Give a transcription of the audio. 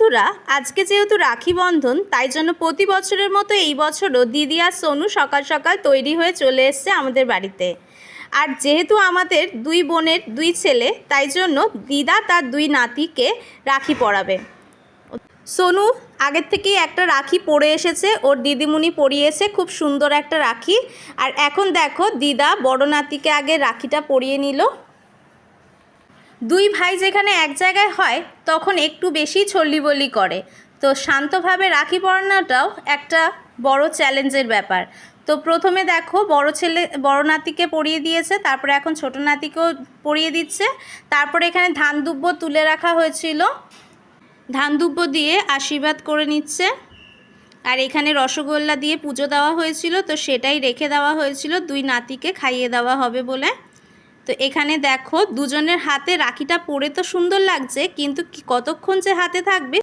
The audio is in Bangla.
বন্ধুরা, আজকে যেহেতু রাখি বন্ধন, তাই জন্য প্রতি বছরের মতো এই বছরও দিদি আর সোনু সকাল সকাল তৈরি হয়ে চলে এসছে আমাদের বাড়িতে। আর যেহেতু আমাদের দুই বোনের দুই ছেলে, তাই জন্য দিদা তার দুই নাতিকে রাখি পরাবে। সোনু আগের থেকেই একটা রাখি পরে এসেছে, ওর দিদিমণি পরিয়েছে খুব সুন্দর একটা রাখি। আর এখন দেখো দিদা বড় নাতিকে আগে রাখিটা পরিয়ে নিল। দুই ভাই যেখানে এক জায়গায় হয় তখন একটু বেশি ছল্লিবল্লি করে, তো শান্তভাবে রাখি পরানোটাও একটা বড় চ্যালেঞ্জের ব্যাপার। তো প্রথমে দেখো বড় নাতিকে পরিয়ে দিয়েছে, তারপরে এখন ছোট নাতিকেও পরিয়ে দিচ্ছে। তারপরে এখানে ধান দুব্বো তুলে রাখা হয়েছিল, ধান দুব্বো দিয়ে আশীর্বাদ করে নিচ্ছে। আর এখানে রসগোল্লা দিয়ে পুজো দেওয়া হয়েছিল, তো সেটাই রেখে দেওয়া হয়েছিল দুই নাতিকে খাইয়ে দেওয়া হবে বলে। তো এখানে দেখো দুজনের হাতে রাখিটা পরে তো সুন্দর লাগছে, কিন্তু কতক্ষণ যে হাতে থাকবে